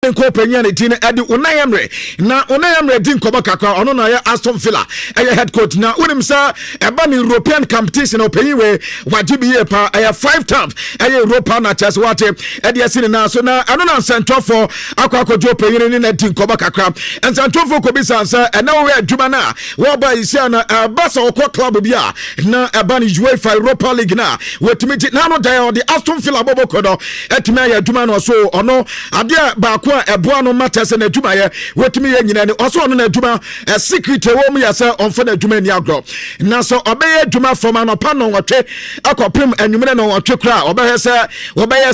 Ko penya ne tin ade Unayamre na Unayamre din ko bakakwa ono na ya Aston Villa head coach na unim sa eba ni European competition openwe wajibi pa 5 times Europa na chess wate ade asini na so na ano na center for akwa jo penyin ni na din ko bakakwa and center for ko bisa sa na we adwuma na wo ba isia na Barca okwa club bia na eba ni UEFA Europa League na wetimi na no da the Aston Villa boboko do etimi ya adwuma no so ono ade ba eboa no matters na adwuma ye wetimi ye nyina ni oso no na adwuma secret wo mu ya se onfa na adwuma ni agro na so obeye adwuma from anopa no wotwe akopem anwumene no wotwe kra obeye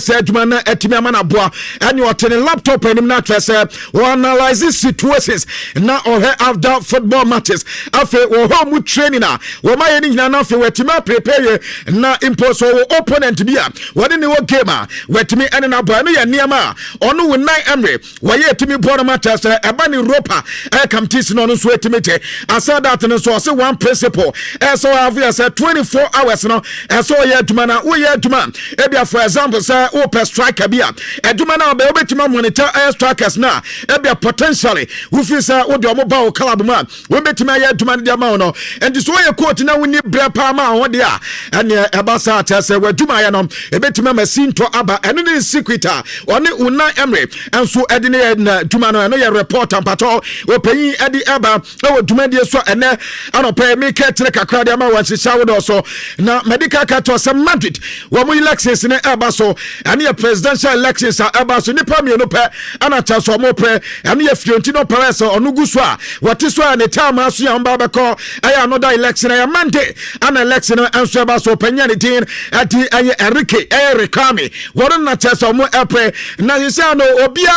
se adwuma na etimi amana boa ani otene laptop enim na twese we analyze situations na after football matches afi wo ho mu training na wo maye ni nyina na afi wetimi prepare na impose wo opponent bia wode ni wo game a wetimi ene na boa no ya niama ono Unai waye timi board matters eba ni Europa competition no so etimete asa that no so say one principle so have you say 24 hours no so ye aduma na wo ye aduma e bia for example say wo per striker bia aduma na be obetima monitor strikers na e bia potentially wo fi say wo de omo ba wo club ma wo betima ye aduma de ma no and so ye coach na woni bre pa ma ho de a ene eba sa ta say waduma ye no e betima machine to aba ene ni secret a oni Unai Emery and so edine na dwuma no ye report ampato opanyi edi eba e dwuma die so ene anopa me ketre kakra de ma wansisa wo so na medical carto se Madrid wo mu elections ne eba so ene ye presidential elections eba so nipa me no pe ana cha so mo pre ene ye Fiorentino Perez onugu so a wote so ne time aso ya mba beko aya another election ya Monday ana election anso eba so opanyi ne tin ati aye Enrique Recami wono na cha so mo epre na yisa no obia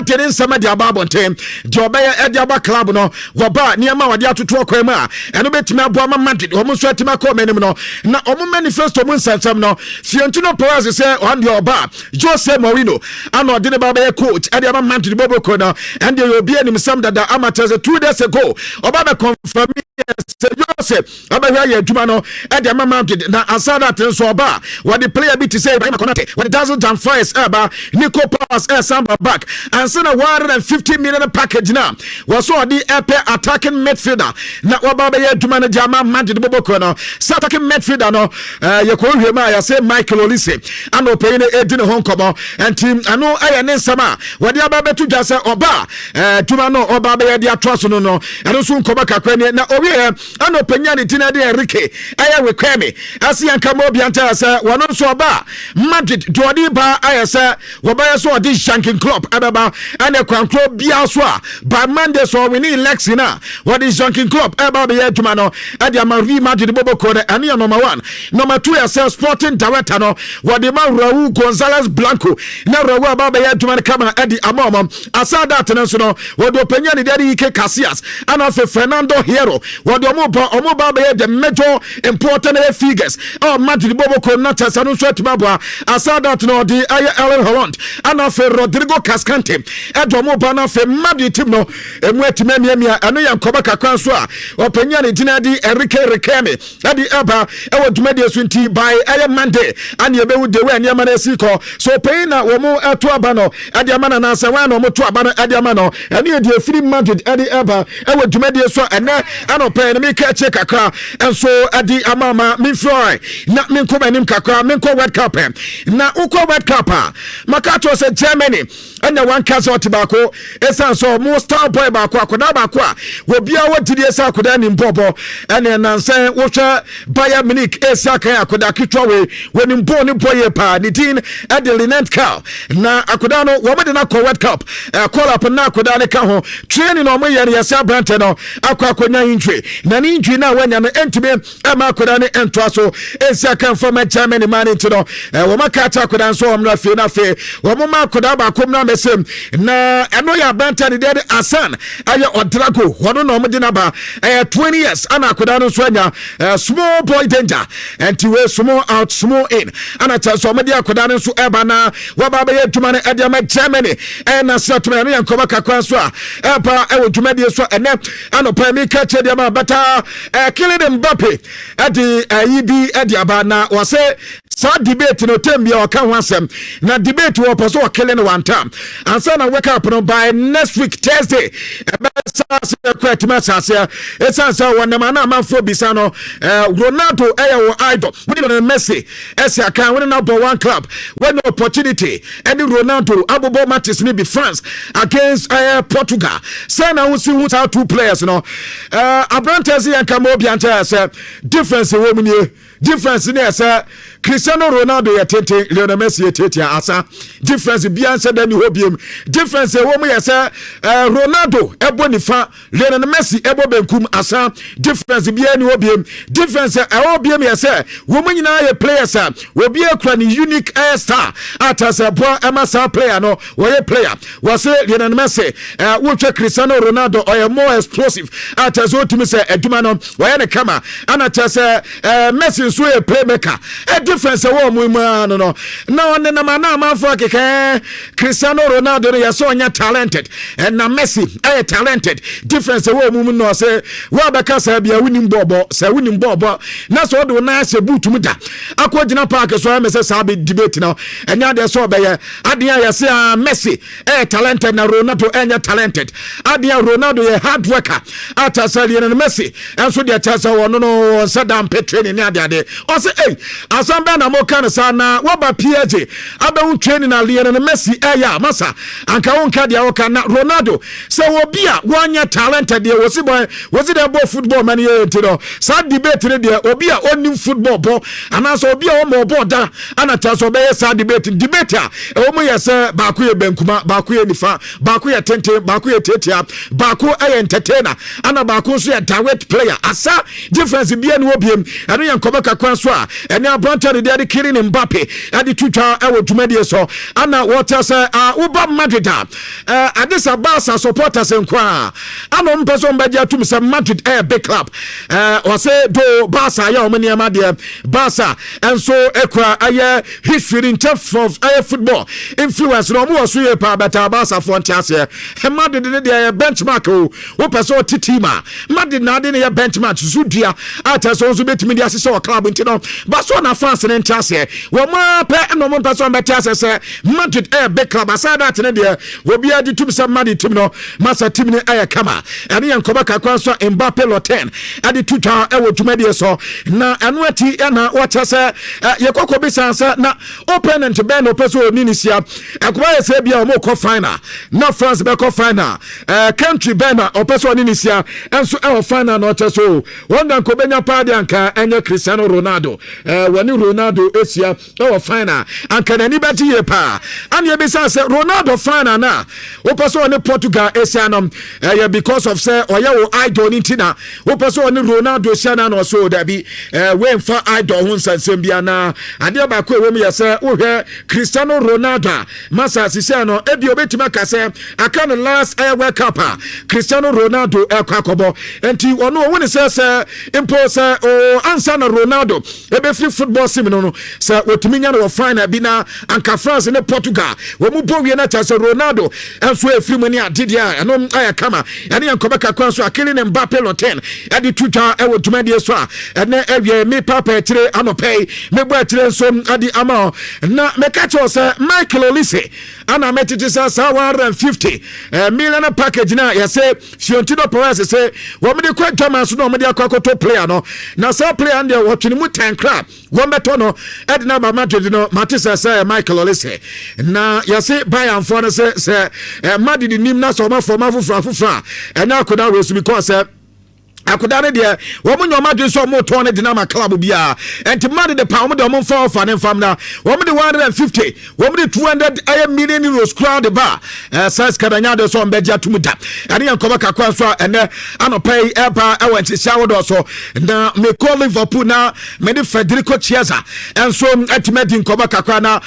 tene nsama dia babonten je obeye ediaba club no woba niama wade atoto akwama eno betimi abo ama Madrid omo so atima ko menim no na omo manifesto mo nsansam no Fiorentino Perez say on the oba Jose Mourinho ana ode ne baba coach ediaba Madrid boboko no and the obia nim sam that amateurs 2 days ago oba be confirm Jose abahwa ye adwuma no ediaba Madrid na asada ten so oba wade player bi to say Ibrahim Konate wade Dazzle Dumfries aba Nico Pass samba back and send a 150 million package now was so the attacking midfielder na wababa ye duma na jama Madrid boboko no attacking midfielder no ye ko hwema ya say Michael Olise ano pay ne edine honkomo and team ano aye ne nsama wade ababa to just say oba duma no obaba ye dia troso no no eno so nkoba kakra ne na owie ano panya ne tin de Enrique aye we kweme asian kama obi anta say wono so oba Madrid jodi ba aye say wabaya so odi shanking club ababa and a control bia so by Monday so we need election what is shanking club ababa ye duma no and the Madrid Madrid boboko and number 1 number 2 as sporting director no what the man Raul Gonzalez Blanco na Raul ababa ye duma kama edi amom asada tenso no what the opinion the Ike Casillas and of Fernando Hierro what the omo baba ye the major important figures Madrid boboko na tasanu so timabwa asada no the Ellen Holland and of Rodrigo Cascante edomo bana fe Madrid team no emu etimemiamia anu ya nkoba kakwan so a opanya ne dinadi Enrique Recami adi aba ewo dwumade so nti by Monday and ye bewu de we aniama na siko so pain na wo mu eto aba no adi amana na se wan no mo to aba no adi ama no ene ye de free Madrid adi aba ewo dwumade so ene anopa ne me ka che kakra enso adi amama me fry na me nko banim kakra me nko World Cup na uko World Cup makato se Germany and one castle tobacco esan so mo star boy ba kwa koda ba kwa wo bia wodidi esa koda ni mpopo ene nan say wo hwa Bayern Munich esa kan akoda kitwa we woni mpo ni boye pa ni tin Adelinent Cal na akoda no wo mede na ko World Cup call up na akoda ne ka ho training no mo ye ne yesa brante no akwa akonya injwe na ni injwe na wanya no entime ma akoda ne entwa so esa kan from Germany man into no wo makata akoda so omra fe na fe wo mo ma akoda ba kom na mesem na eno ya brante ne de Asan aye Odrago wono no mo de na ba 20 years ana akoda no so anya small boy danger and we small out small in ana cha so mede akoda no so eba na wa ba ye dwuma ne ede ma Germany na setme no yankoba kakwa so a eba e wo dwuma de so ene anopa mi ka che de ma bata Kylian Mbappe ade ayibi ade aba na wo se sa debate no tembia o kan wansem na debate wo poso o kele no one time and so I wake up by next week Thursday. It's answer when the man for Bisano, Ronaldo, idol, winning Messi, Esia can win number one club, when opportunity, any Ronaldo, Abubo matches maybe France against Portugal. Sana who see who's our two players, Abrantesi and Camobian difference in women. Difference in there, Cristiano Ronaldo yatete Lionel Messi yatete asa difference bianse da ni hobiam difference e wo mu yesa Ronaldo ebo nifa Lionel Messi ebo benkum asa difference bia ni hobiam difference e hobiam yesa wo mu nyina ye players wo bia kura ni unique star atasa bo amasa player no wo ye player wo se Lionel Messi wo twa Cristiano Ronaldo or more explosive atasa otumi se aduma no wo ye ne kama anatasa Messi so a playmaker difference wo mu no na on na man for keke Cristiano Ronaldo ya so nya talented and na Messi talented difference wo mu no say wa baka sa bia winim bobo na so do na se butum da akogina park so me say sa be debate now enya de so be ya adia ya say Messi talented na Ronaldo enya talented adia Ronaldo ye hard worker atasali na Messi enso de atasa wo no sadam petreni ni ade o say asamba na mo kan sana waba PJ aba training na Lionel Messi masa anka wonka dia woka na Ronaldo se obi a wanya talented dia wosi the ball football man ye no sa debate ne dia obi a onim football bo anaso obi a o mo bo da anata so be sa debate a o mo yesa ba ko ye benkuma ba ko ye nifa ba ko ye tente ba ko ye tetia ba ko entertainer ana ba ko so ye direct player asa difference bia no obiem eno ye nkoba kakwan so a ene abranter de dey killing Mbappe ade tutwa ewo dwumade so ana water say uba Madrid adisa Barca supporters nkwa ana mpeso mbaje atum say Madrid big club o say do Barca ya o mani amade Barca enso ekwa aye history in terms of football influence no mo so ye pa beta Barca for ntiase Madrid de dey benchmark o peso titima Madrid na de ne benchmark zudia ataso so betimi de asese o club ntino Barcelona fans ne ntiase wo ma pe no mo person betiase say Madrid big club aside that ne de wo bia di tum say Madrid team no masa team ne kama ene yankoba kakwa so Mbappe Loten ade tutwa wo dwumade so na eno ati na wacha say yekoko bisansa na opponent ben no person ninisia akoba yesa bia mo ko final na France be ko final country ben na person ninisia enso final no teso wonda ko benya pade anka enye Cristiano Ronaldo wani Ronaldo esia final anka na ni beti ye pa ane bisansa Ronaldo final na o person ne Portugal esia no because of say oya wo idol ntina o person ne Ronaldo esia na no so da bi we mfa idol ho nsansem bia na ade ba ko ewom yesa wo hwe Cristiano Ronaldo masa sisia no ebi obetima ka say aka no last World Cup Cristiano Ronaldo kwakobo enti ono woni say impose answer na Ronaldo ebe free football sim no say otumi nya no final bi na anka France ne Portugal wo mu bo wie na cha say Ronaldo enso e free money adidia eno aya kama ene yankoba kakwa so akili ne Mbappe Loten ade tutwa e wo dwumade so ene ewie me papa etire anopei me bo etire so ade ama na me catch us Michael Olise ana metiti sa 150 million package na ya say Fiorentino Perez say wo me de kwa German so no me de akwakoto player no na sa player and wo twini mu 10 crab wo beto no ede na ba Madrid no matisa say Michael Olise na ya say Bayern for no say Madrid nim na so ma for ma fufra ena akoda we so because akodare de wo mo nyoma dwe so mo to ne dinama club bia enti mad de pa wo de mo fa ofa ne fam na wo mo de 150 wo mo de 200 million euros crowd de ba size kadanya de so mbeja tumuda ane yankoba kakwa so ene anopay eba ewenti shawo do so na me call Liverpool na me de Federico Chiesa enso atimedi nkoba kakwa na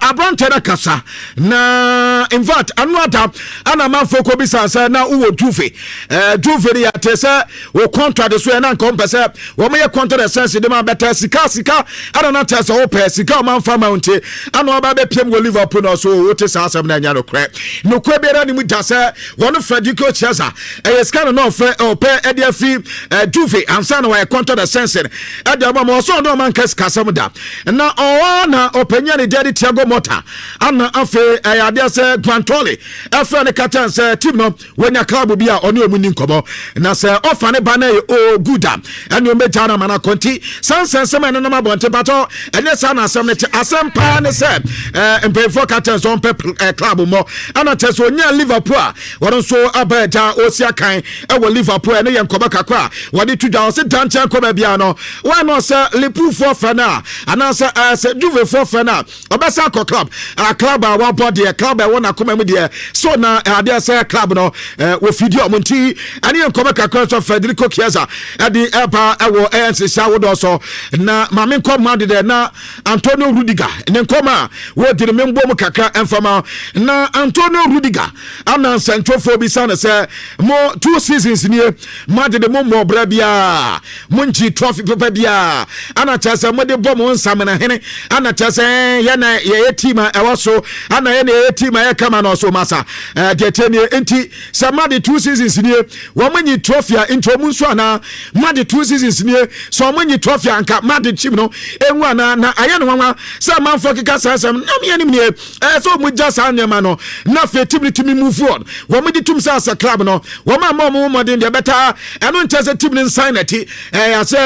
abrante na kasa na in fact anu ada ana manfo ko bisansa na uwo Juve ya tesa o contract so na nko mpese wo me contract sense de ma better sika ana na tese o pe sika o man fa mount ana o ba be piem go Liverpool no so o te sa asem na nya no kre no kwe be ra ni mu da se wonu Federico Chiesa e scan no fe o pe e de fi Juve ansa na wa contract sense e de ma mo so do man kas kasam da na o na openya ni dedi Thiago Motta ana afe ade se Guantoli afa ne katan se team no wenya club bi a ono emu ni nkobo na se ofa ne ba na o gooda ene o meja na mana konti sansen na na mabonte pato ene sa na asem ne asem pa ne se empefo katan so pe club mo ana te so nya Liverpool a wono so abaja osia kan e wo Liverpool ene ye nkoba kakra wode tudwa o se danchan koba bia no wa no se Liverpool for fana ana se Juve for fana obesa ko club a club a wa body club e wona koma mu de so na ade se club no wo video monti ane nkoba kakra so Federico Chiesa ade epa ewo ANC shawo so na mame nkoma de na Antonio Rudiger ne nkoma wo de membo mu kakra enfama na Antonio Rudiger ana centrofo bi sana se mo 2 seasons ni Madrid mo mo bra bia monchi trophy pepa bia ana chasa mo de bom nsam na hene ana chasa ye na ye team e waso ana ye na ye team e kama no so masa de tenie enti se Madrid 2 seasons ni wo manyi trophy a ntro mu nso ana Madrid 2 seasons ni so manyi trophy anka Madrid team no enwu ana na aye no nwa se manfo kika sasam na me anim ni so mu jasa nyama no na fe team timi move forward wo mu di tum sa club no wo ma mo modern de beta eno ntese team ni sign ati ya se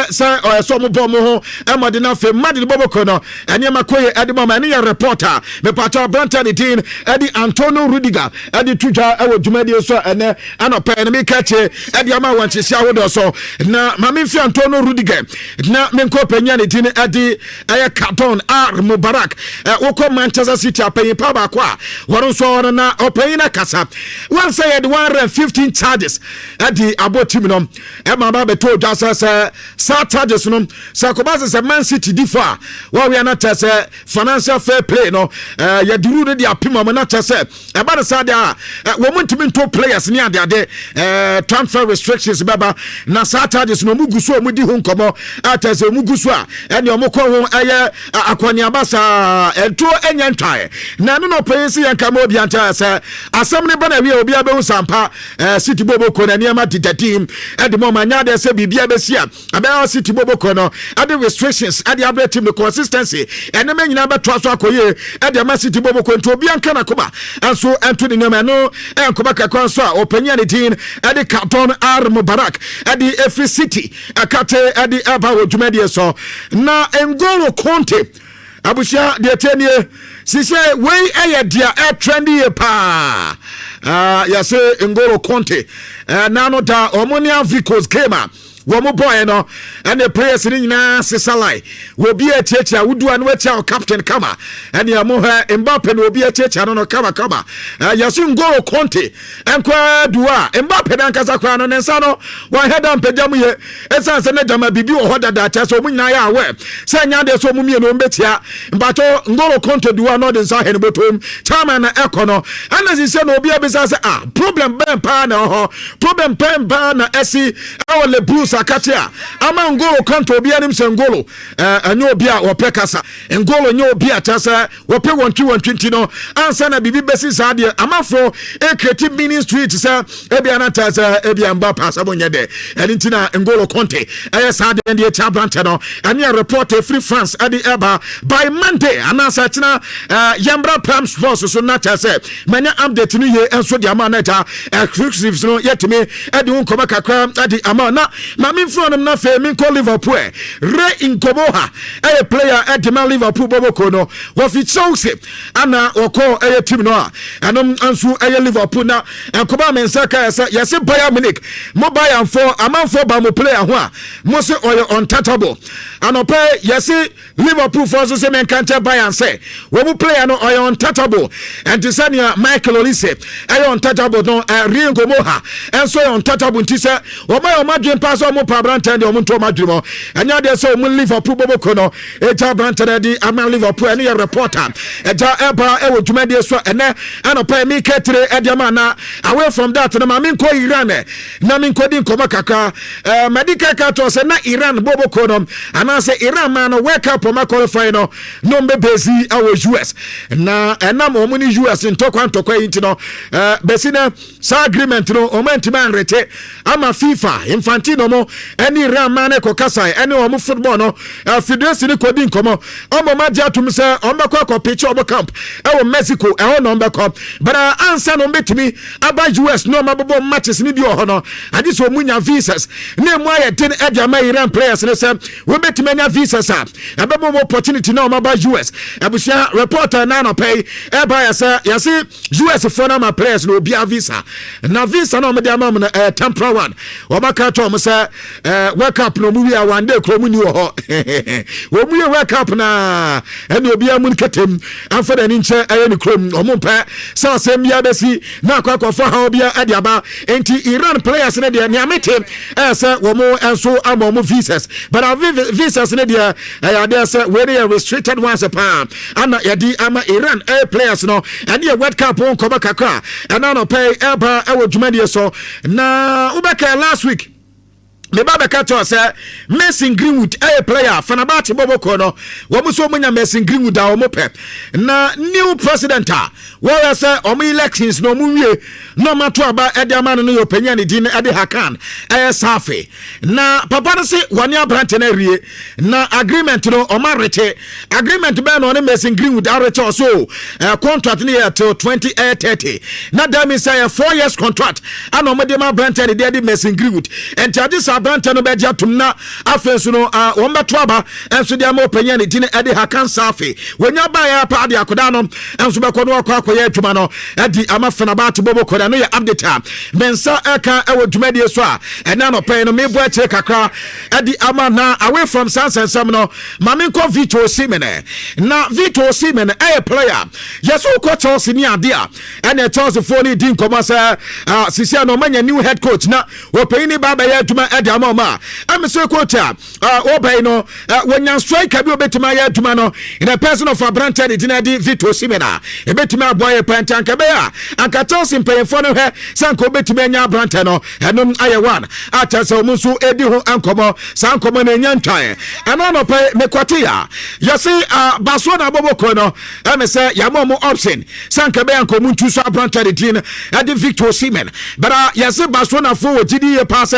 so mo bom ho e modern na fe Madrid boboko no ene makoye ede mama ene ya reporter me pato Brantani din ede Antonio Rudiger ede tuja e wo dwumadi so ene anopa ene me kache ede ama wanchisia wodo so na mame fi Antonio Rudiger na me nko panya ne din ede aye Carton R Mubarak wo ko Manchester City apanyi pa ba kwa woron so na opanyi na kasa one say the 115 charges ede abo team no e mama be to just sa charges no sa ko ba se Man City difa wa we na tese financial fair play no ya duru de apima mo na tese e ba sa dia wo muntimi to players ni ade transfer restrictions baba na sa charges no muguso mu di ho nkomo atese muguso a ene o mokọ ho aye akwani abasa ento enya ntwae na no pese yanka mo bi anta se asem ne bana wi obi abe usampa City boboko na niam ati team ede mo manya de se bibia be sia abe City boboko no ade restrictions ade abe team consistency ene menyina be to aso akoye ede ma City boboko nto obi anka na koba anso ento ne nyama no enkoba kakwa so a opanya ne tin ede Carton R Mubarak ede Every City akate ede aba wodwumade so na N'Golo Conte abusia de tenie sise wey eye dia trendy pa ya se N'Golo Conte na no da Omonia Vicos Kema wo mo boy no and the players ni nyina sesalai wo bi etiatia wudu an watia captain kama and ya mo ha Mbappe no bi etiatia no kama ya se N'Golo Conte enkwa duwa Mbappe dan kasa kwa no nsa no wa head am pejam ye esan se ne dama bibi o hoda da cha so mu nyina ya we se nya de so mu mie no mbetia mbato N'Golo Conte duwa no de nsa he no botom chama na ekono anasi se no bi abisa se problem ben pa na ho problem ben pa na esi awole blues akatia ama N'Golo Conte obi anim se N'Golo anyo obi a opekasa N'Golo nyo obi a tasa wope 120 no ansa na bibi besi sa de amafo creative ministry to say ebi anata sa ebi Mbappe asabonye de elintina N'Golo Conte sa de ndi cha brante no anya report free France adi eba by Monday anasa tina Yambra Prime Sports so na tasa manya update ni ye enso de ama na ta exclusives no yetime adi unkoba kakra adi ama na mami from na fe mi ko Liverpool re inkoboha player at the Liverpool boboko no wo fi Chelsea ana woko team no anom ansu Liverpool na enkoba mensaka yase Bayern Munich mo Bayern for amanfo ba mo player ho a mo se oyo untouchable anope yase Liverpool for so se men kanta Bayern say wo mo player no oyo untouchable and Tisania Michael Olise untouchable no re inkoboha enso untouchable ntise wo Bayern madwen pass omo pa brantan de omo nto madwemo anya de so omo Liverpool boboko no eja brantan de ama Liverpool ene ye reporter eja eba e wo dwumade so ene anopa mi ketre ediama na away from that na ma min ko Iran na min ko din koma kaka medical to say na Iran boboko no ana say Iran man no wake up ma qualify no mbe bezi awo US na enam omo ni US ntokwa yinti no besi na sa agreement no omo ntima nrete ama FIFA Infantino mo eni Iran man ko kasai eni omo football no federation ko din komo omo ma dia tum say omo kwa pitch omo camp e Mexico e ho no mbeko but answer no betimi aba US no mabobo matches ni bi ho no ade so munya visas na mu aye ten ediama Iran players ne say we betimi nya visas abebo opportunity na maba US abusia reporter na no pay e ba ya say US for na my players no bia visa na visa na me ama na temporary one o maka to mo say world cup no mu wi a one day kromu ni ho wo mu world cup na ene obi amun ketem amfa da ni nche aye ni krom o mo pa say asem bia besi na akwakofa ha obi ade aba enti Iran players ne de ni amete say wo mo enso ama mo visas but our visas ne de ya say we dey restricted ones upon and yadi ama Iran players no and the World Cup won come kakra and now pay eba e wo dwumade so na ubeka last week me baba kato say Mason Greenwood player Fenerbahce boboko no wo muso munya Mason Greenwood a wo pep na new president where say elections no muwie no mato aba ediama no yo panya ne din ade hakan safi na papa no say wani abrante na rie na agreement no omarete agreement be no ne Mason Greenwood arete so contract ne till 2030 na that means say a 4 years contract and omede ma abrante ne de Mason Greenwood and charges Branta no beja tumna afensu no wombeto aba enso dia ma opanya ne din ade hakan safi wonya ba ya pa ade akoda no enso be kono akwa adwuma no adi ama Fenerbahce boboko no ya update mensa eka ewo dwumade so a ena no pay no mebo akire kakra adi ama na away from sansensam no mamenko Vito Osimhen na Vito Osimhen player yeso ko Chelsea ni ade a ena Chelsea for ni din koma sa sisia no manya new head coach na opay ni baba ya adwuma adi ama so coach obey no wonya striker bi obetima ya adwuma no in a person of Abranta de dinadi Vito Osimhen ebetima boy pantanka be anka Chelsea mpayefo no he sanko obetima nya Abranta no enom aye one atase omunso edi ho ankomo sankomo na nya ntwan eno no pe mekwatia yesi Barcelona boboko no eme se yamomo option sanka be ankomo ntu so Abranta de din adi Vito Osimhen but yesi Barcelona fo wogidi ye pass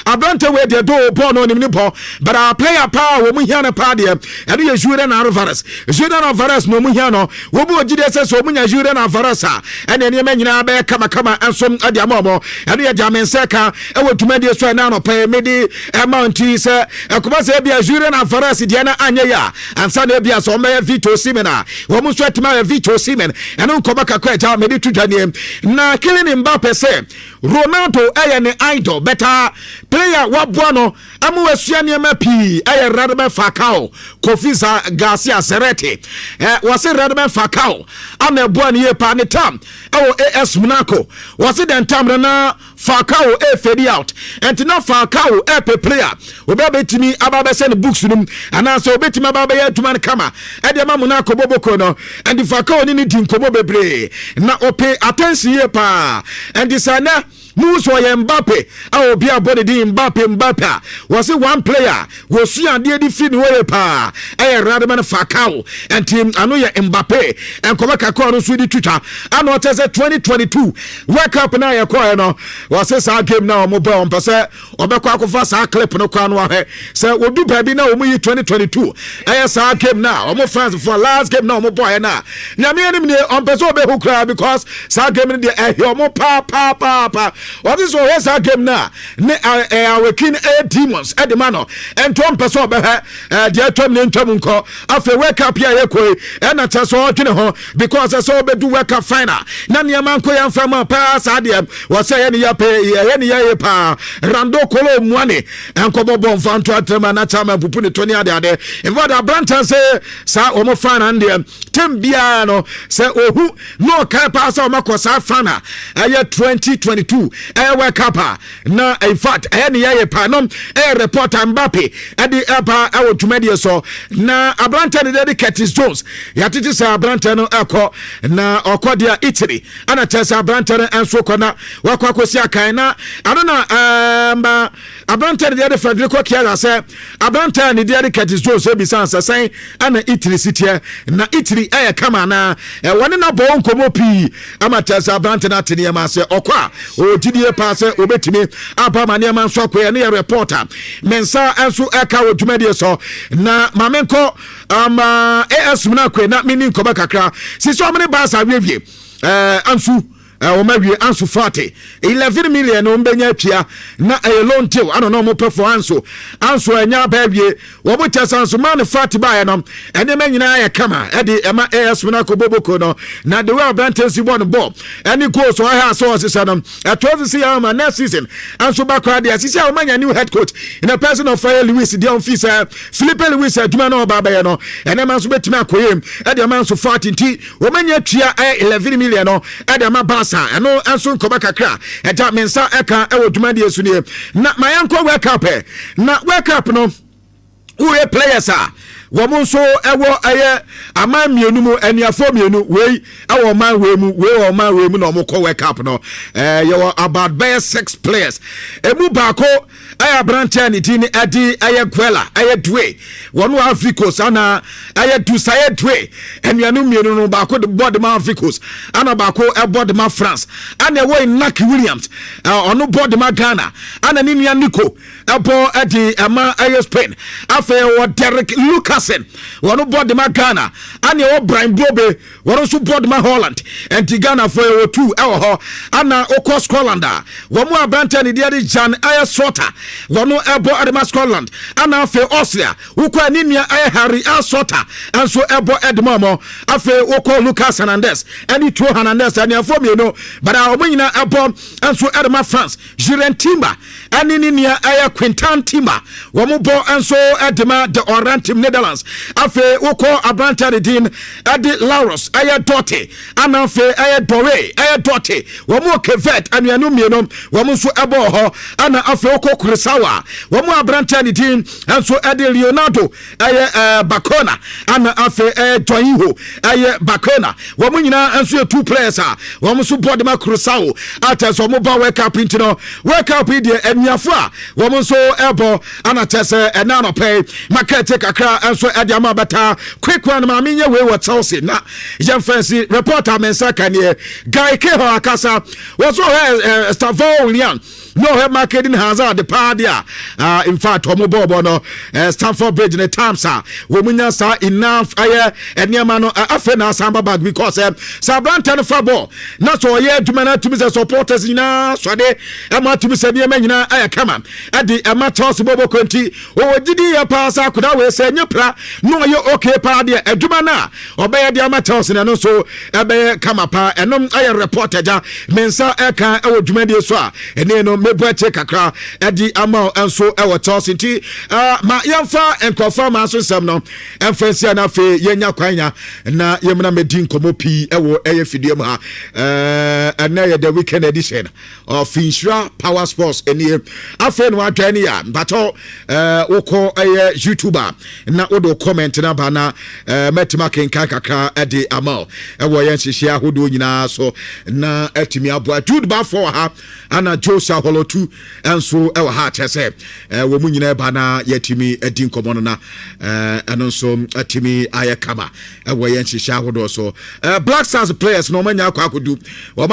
Abranta we de do ball no nim ni ball but our player power wo mu hia na pa de eno ye Julian Alvarez no mu hia no wo bu ogide se so mu nya Julian Alvarez ene ne manyina be kama enso ade amomo eno ye Jamense ka e wo tumade so na no pa medi amount se ekoma se bia Julian Alvarez de na anya ya ansa na bia so me Vito Osimhen wo mu so atima Vito Osimhen eno nkoma kakwa ja medi tudwane na Kylian Mbappe se Ronaldo ne idol better player wabuano amu asua niema pi Radamel Falcao Kofi Garcia Serete wase Radamel Falcao ama buani ye pa ne tam AS Monaco wase den tam na Falcao fade out and na Falcao pe player obetimi ababa send books num ananso obetimi ababa ye tuman kama de ma Monaco boboko no and Falcao ni din komo bebre na ope attention ye pa and disana Muso ya Mbappe obi abode di Mbappe was one player wo su ade di fi ni wo pa Radamel Falcao and team anu ya Mbappe and koma kakọ no so di tuta anu tese 2022 World Cup na ya kwa no was say game na omo ba on pese obekọ akofa sa clip no kwa no ahwe say odu ba bi na omo yi 2022 sa game na omo France for last game na omo boy na nyame anim ni on pese obehu kra because sa game ni de omo pa what is always a game now? Our king demons at the manor and Tom Paso dear Tom Nintomunko after wake up here and at us all because I saw do wake up final. Nanya Manko and from a pass adium was saying any pa Rando Colo money and Kobo Bon Fanto Manatama Pupuni 20 other and what a Branton say Sa Omo Fan and Tim Biano say oh who no car pass or Makosa Fana 2022 World Cup na in fact any ye pa no reporter Mbappe edi eba e wodwumade so na abrante ne dedi Curtis Jones yatete sa abrante no ekọ na okodia Italy ana tesa abrante no enso kona wakwa kosi akan na anona abrante ne dedi Federico Chiesa se abrante ne dedi Curtis Jones ebi sansa sen ana Italy city na Italy kama na woni na bo nkomo pi ama tesa abrante na tene ma se okwa o didie pa se obetimi apa mane ma nso akwa ne reporter mensa enso eka wodwumade so na mamenko AS Monaco na mini nkoba kakra sisi omene Barca wievie ansu o mawie ansu 40 11 million o mbenya tua na loan deal ano no mo performance ansu anya ba wie wo bo tesa ansu man 40 ba no ene manyina ya kama ede ema AS Monaco boboko no na the way Brantensi born ball any goal so ha so sisa no atwa see am next season ansu ba kwa dia sisi a manya new head coach in a person of Fire Luis the officer Felipe Luis aduma no ba ba no ene man so betimi akoyem ede man so 40 nti wo manya tua 11 million no ede ma ano anso nkoba kakra eja mensa eka ewodwumade esu ne na mayanko World Cup na World Cup no we players womo so ewo aye aman mienu mu aniafo mienu we ewo man we mu na omko World Cup no you about by 6 players emu baako aya branche ni dini adi aya gwela aya dwe wono Africos ana aya dusaye dwe enuanu mienu no baako de board ma Africos ana baako e board ma France ana wo Naki Williams ono board ma Ghana ana ni nua Nico ebo adi ama aya Spain afa wo Derek Lucasen wono board ma Ghana ana wo Brian Bobe wono so board ma Holland enti Ghana for wo 2 ewo ho ana okọ Scotland wo mu abranche ni dia Jan aya Sota wono ebo adema Scotland ana afa Austria ukọ ni nua aya Harry Sota anso ebo edmomo afa okọ Lucas Hernandez ani to Hernandez ani afọ mi no bara omanyina ebo anso edema France Juren Timber ani ni nua aya Quintan Timber wo mu bo anso edema the Orange Team Netherlands afa okọ abranche din adi Lauros aya Dote ana afa aya Dore aya Dote wo mu Kevet anuanu mi no wo mu so ebo ho ana afa okọ Kurisawa wo mu abranche din anso adi Leonardo aya Bacona ana afa Joinho aya Bacona wo mu nyina anso 2 players wo mu so board ma Kurisawa ateso mo ba World Cup intino World Cup die eniafo wo mu so ebo ana tese enano pay market kakra anso adi ama bata quick one ma menye we wo Chelsea na jem fancy reporter mensa kanie guy ke ho akasa wo so Stavon Lian no he marketing hazard the pardia in fact omo bobo no Stamford Bridge in the times wo munya sa enough aye eniama no afa na samba bag because Sabrantan fa ball na so ye aduma na tumi se supporters nyina so de ema tumi se de nyina aye kama ade ema toss bobo konti o didi ya pass akoda we se nyepra no ye okay pardia aduma na obeye de ema toss na no so ebe kama pa enom aye reporter ja mensa eka e woduma de so ene no mebwache kakra edi ama enso e wotos nti ma yemfa enkofa ma so sem no emfansi na fe yenya kwanya na yemna medin komo pi ewo eye fidie mu ha na ye the weekend edition of Nhyira Power Sports eni afen wa twani ya bato woko eye YouTuber na odo comment na ba na metima kenka kakra edi ama ewo yen hihia hodo nyina so na atimi abo Jude ba for ha ana Joshua Holotu enso ewo ha chese wo mu nyina ba na yatimi edin komo na enso atimi ayekama ewo yen hihia hodo so Black Stars players no manya akwakodu